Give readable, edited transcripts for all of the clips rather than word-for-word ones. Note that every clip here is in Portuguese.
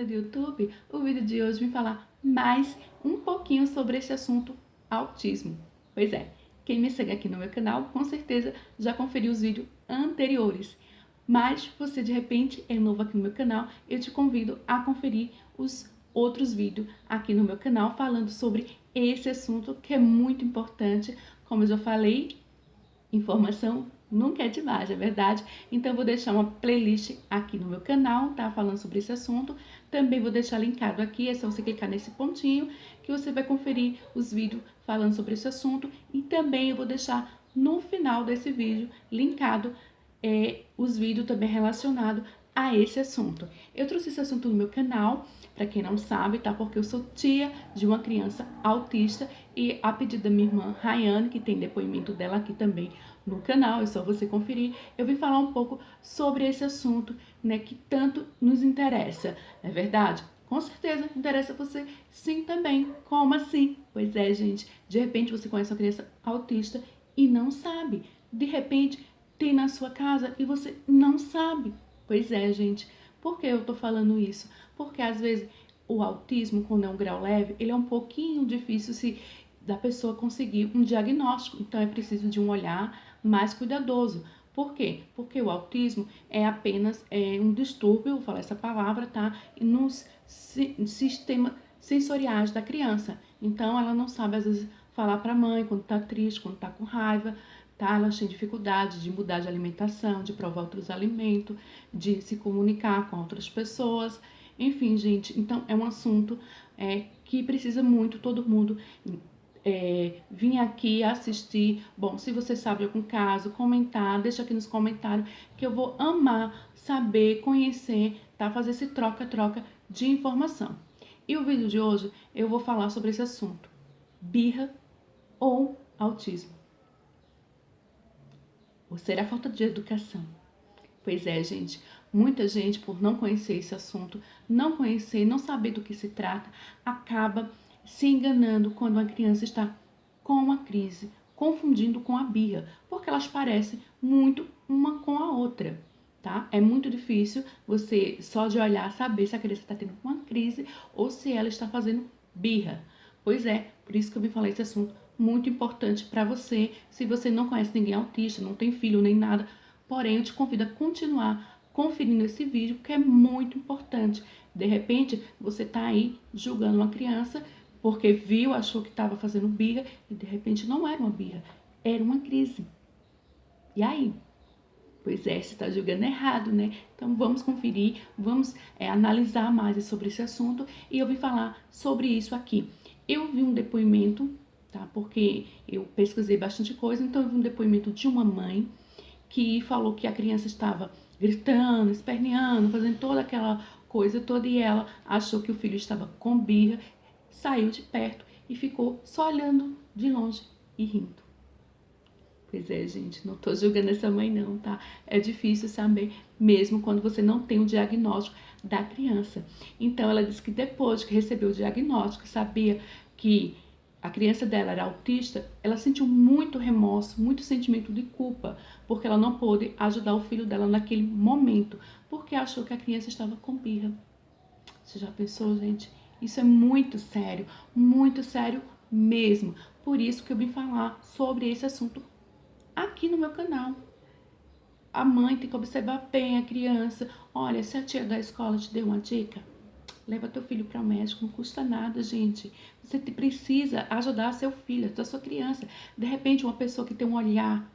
do YouTube, o vídeo de hoje vem falar mais um pouquinho sobre esse assunto autismo. Pois é, quem me segue aqui no meu canal com certeza já conferiu os vídeos anteriores, mas você de repente é novo aqui no meu canal, eu te convido a conferir os outros vídeos aqui no meu canal falando sobre esse assunto que é muito importante. Como eu já falei, informação nunca é demais, é verdade? Então eu vou deixar uma playlist aqui no meu canal, tá? Falando sobre esse assunto. Também vou deixar linkado aqui, é só você clicar nesse pontinho que você vai conferir os vídeos falando sobre esse assunto. E também eu vou deixar no final desse vídeo linkado os vídeos também relacionados a esse assunto. Eu trouxe esse assunto no meu canal, para quem não sabe, tá? Porque eu sou tia de uma criança autista e a pedido da minha irmã Rayane, que tem depoimento dela aqui também no canal, é só você conferir, eu vim falar um pouco sobre esse assunto, né, que tanto nos interessa, não é verdade? Com certeza interessa você sim também. Como assim? Pois é, gente, de repente você conhece uma criança autista e não sabe. De repente tem na sua casa e você não sabe. Pois é, gente. Por que eu tô falando isso? Porque às vezes o autismo, quando é um grau leve, ele é um pouquinho difícil da pessoa conseguir um diagnóstico. Então é preciso de um olhar mais cuidadoso. Por quê? Porque o autismo é apenas um distúrbio, vou falar essa palavra, tá? Nos sistemas sensoriais da criança. Então ela não sabe às vezes falar para a mãe quando tá triste, quando tá com raiva, tá? Elas têm dificuldade de mudar de alimentação, de provar outros alimentos, de se comunicar com outras pessoas. Enfim, gente, então é um assunto que precisa muito todo mundo vir aqui assistir. Bom, se você sabe algum caso, comentar, deixa aqui nos comentários que eu vou amar saber, conhecer, tá? Fazer esse troca-troca de informação. E o vídeo de hoje eu vou falar sobre esse assunto: birra ou autismo? Ou será falta de educação? Pois é, gente, muita gente, por não conhecer esse assunto, não conhecer, não saber do que se trata, acaba se enganando quando a criança está com uma crise, confundindo com a birra, porque elas parecem muito uma com a outra, tá? É muito difícil você, só de olhar, saber se a criança está tendo uma crise ou se ela está fazendo birra. Pois é, por isso que eu vim falar esse assunto muito importante para você. Se você não conhece ninguém autista, não tem filho nem nada, porém eu te convido a continuar conferindo esse vídeo, que é muito importante. De repente, você tá aí julgando uma criança porque viu, achou que estava fazendo birra e de repente não era uma birra, era uma crise. E aí? Pois é, você está julgando errado, né? Então vamos conferir, vamos analisar mais sobre esse assunto e eu vim falar sobre isso aqui. Eu vi um depoimento, tá? Porque eu pesquisei bastante coisa, então eu vi um depoimento de uma mãe que falou que a criança estava gritando, esperneando, fazendo toda aquela coisa toda e ela achou que o filho estava com birra, saiu de perto e ficou só olhando de longe e rindo. Pois é, gente, não tô julgando essa mãe não, tá? É difícil saber mesmo quando você não tem o diagnóstico da criança. Então ela disse que depois que recebeu o diagnóstico, sabia que a criança dela era autista, ela sentiu muito remorso, muito sentimento de culpa, porque ela não pôde ajudar o filho dela naquele momento, porque achou que a criança estava com birra. Você já pensou, gente? Isso é muito sério mesmo. Por isso que eu vim falar sobre esse assunto aqui no meu canal. A mãe tem que observar bem a criança. Olha, se a tia da escola te deu uma dica, leva teu filho para o médico, não custa nada, gente. Você precisa ajudar seu filho, a sua criança. De repente, uma pessoa que tem um olhar,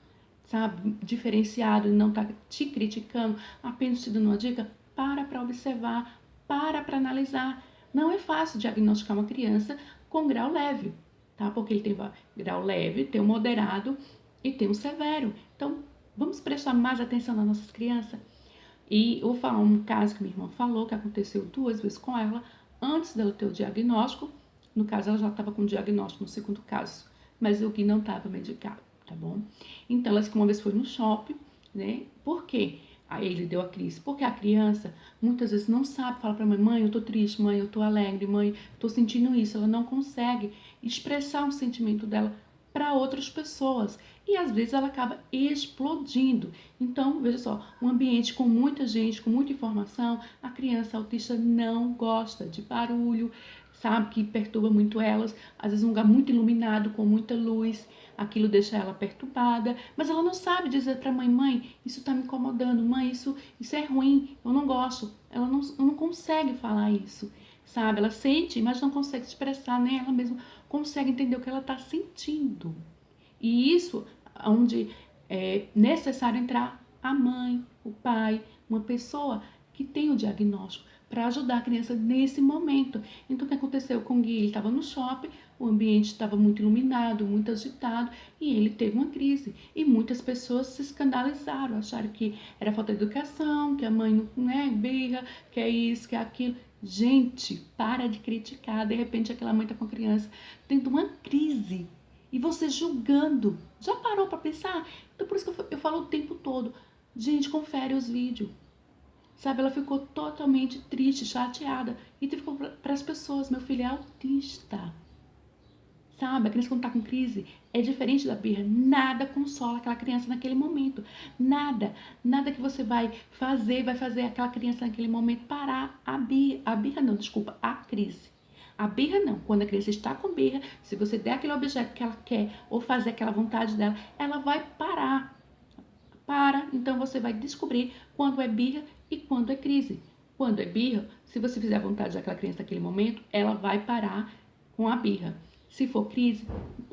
sabe, diferenciado e não tá te criticando, apenas te dando uma dica, para observar, para analisar. Não é fácil diagnosticar uma criança com grau leve, tá? Porque ele tem grau leve, tem um moderado e tem um severo. Então, vamos prestar mais atenção nas nossas crianças. E eu vou falar um caso que minha irmã falou, que aconteceu 2 vezes com ela, antes dela ter o diagnóstico. No caso, ela já estava com o diagnóstico no segundo caso, mas o Gui não estava medicado, tá bom? Então, ela disse que uma vez foi no shopping, né? Por quê? Aí ele deu a crise. Porque a criança, muitas vezes, não sabe falar para a mãe, mãe, eu tô triste, mãe, eu tô alegre, mãe, tô sentindo isso. Ela não consegue expressar o sentimento dela para outras pessoas. E às vezes ela acaba explodindo. Então, veja só, um ambiente com muita gente, com muita informação, a criança autista não gosta de barulho, sabe, que perturba muito elas. Às vezes um lugar muito iluminado, com muita luz, aquilo deixa ela perturbada, mas ela não sabe dizer para a mãe, mãe, isso está me incomodando, mãe, isso é ruim, eu não gosto. Ela não consegue falar isso, sabe? Ela sente, mas não consegue expressar, nem ela mesma consegue entender o que ela está sentindo. E isso onde é necessário entrar a mãe, o pai, uma pessoa que tem o diagnóstico para ajudar a criança nesse momento. Então, o que aconteceu com o Gui? Ele estava no shopping, o ambiente estava muito iluminado, muito agitado e ele teve uma crise. E muitas pessoas se escandalizaram, acharam que era falta de educação, que a mãe não é birra, que é isso, que é aquilo. Gente, para de criticar. De repente, aquela mãe está com a criança tendo uma crise e você julgando. Já parou para pensar? Então, por isso que eu falo o tempo todo. Gente, confere os vídeos. Sabe, ela ficou totalmente triste, chateada. E teve que falar para as pessoas, meu filho é autista. Sabe, a criança quando tá com crise é diferente da birra. Nada consola aquela criança naquele momento. Nada. Nada que você vai fazer aquela criança naquele momento parar a birra. A birra não, desculpa, a crise. A birra não. Quando a criança está com birra, se você der aquele objeto que ela quer ou fazer aquela vontade dela, ela vai parar. Para, então você vai descobrir quando é birra e quando é crise. Quando é birra, se você fizer a vontade daquela criança naquele momento, ela vai parar com a birra. Se for crise,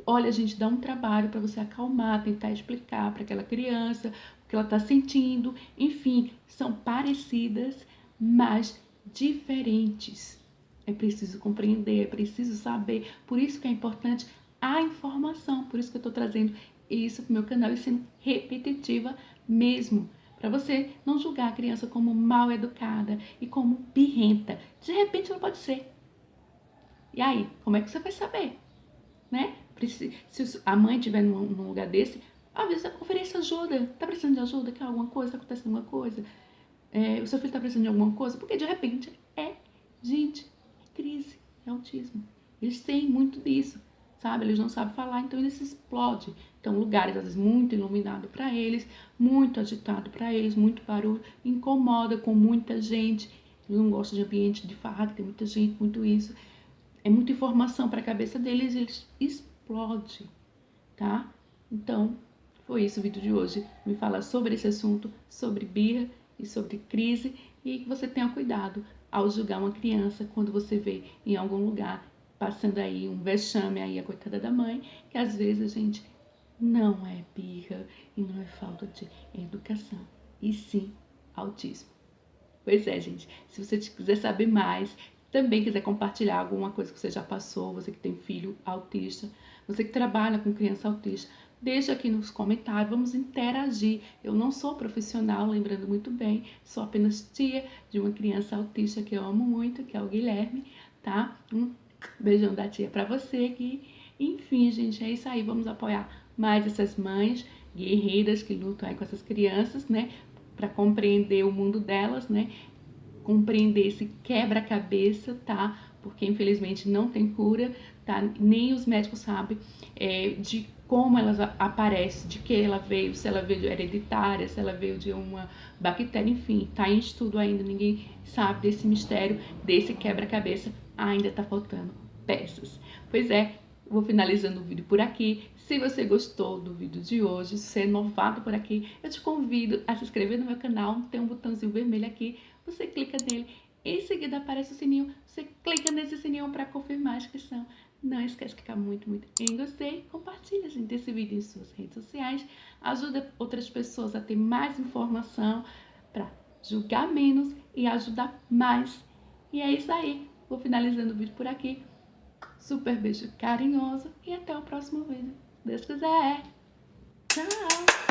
olha, a gente dá um trabalho para você acalmar, tentar explicar para aquela criança o que ela está sentindo. Enfim, são parecidas, mas diferentes. É preciso compreender, é preciso saber. Por isso que é importante a informação. Por isso que eu estou trazendo isso para o meu canal e sendo repetitiva mesmo. Para você não julgar a criança como mal educada e como birrenta. De repente ela pode ser. E aí, como é que você vai saber? Né? Se a mãe estiver num lugar desse, às vezes ofereça ajuda. Tá precisando de ajuda? Quer alguma coisa? Tá acontecendo alguma coisa? O seu filho tá precisando de alguma coisa? Porque de repente gente, é crise, é autismo. Eles têm muito disso, sabe? Eles não sabem falar, então eles explodem. Então, lugares às vezes muito iluminado para eles, muito agitado para eles, muito barulho, incomoda com muita gente. Eles não gostam de ambiente de farra, que tem muita gente, muito isso. É muita informação para a cabeça deles, eles explodem, tá? Então, foi isso o vídeo de hoje. Me falar sobre esse assunto, sobre birra e sobre crise, e que você tenha cuidado ao julgar uma criança quando você vê em algum lugar passando aí um vexame aí a coitada da mãe, que às vezes a gente não é birra e não é falta de educação, e sim autismo. Pois é, gente, se você quiser saber mais, também quiser compartilhar alguma coisa que você já passou, você que tem filho autista, você que trabalha com criança autista, deixa aqui nos comentários, vamos interagir. Eu não sou profissional, lembrando muito bem, sou apenas tia de uma criança autista que eu amo muito, que é o Guilherme, tá? Um beijão da tia pra você aqui. Enfim, gente, é isso aí, vamos apoiar mais essas mães guerreiras que lutam aí com essas crianças, né? Para compreender o mundo delas, né? Compreender esse quebra-cabeça, tá? Porque infelizmente não tem cura, tá? Nem os médicos sabem de como ela aparece, de que ela veio, se ela veio de hereditária, se ela veio de uma bactéria, enfim, tá em estudo ainda, ninguém sabe desse mistério, desse quebra-cabeça, ainda tá faltando peças. Pois é, vou finalizando o vídeo por aqui. Se você gostou do vídeo de hoje, se você é novato por aqui, eu te convido a se inscrever no meu canal, tem um botãozinho vermelho aqui, você clica nele, em seguida aparece o sininho, você clica nesse sininho para confirmar a inscrição. Não esquece de clicar muito em gostei, compartilha, gente, esse vídeo em suas redes sociais, ajuda outras pessoas a ter mais informação para julgar menos e ajudar mais. E é isso aí, vou finalizando o vídeo por aqui. Super beijo carinhoso e até o próximo vídeo. Se Deus quiser. Tchau!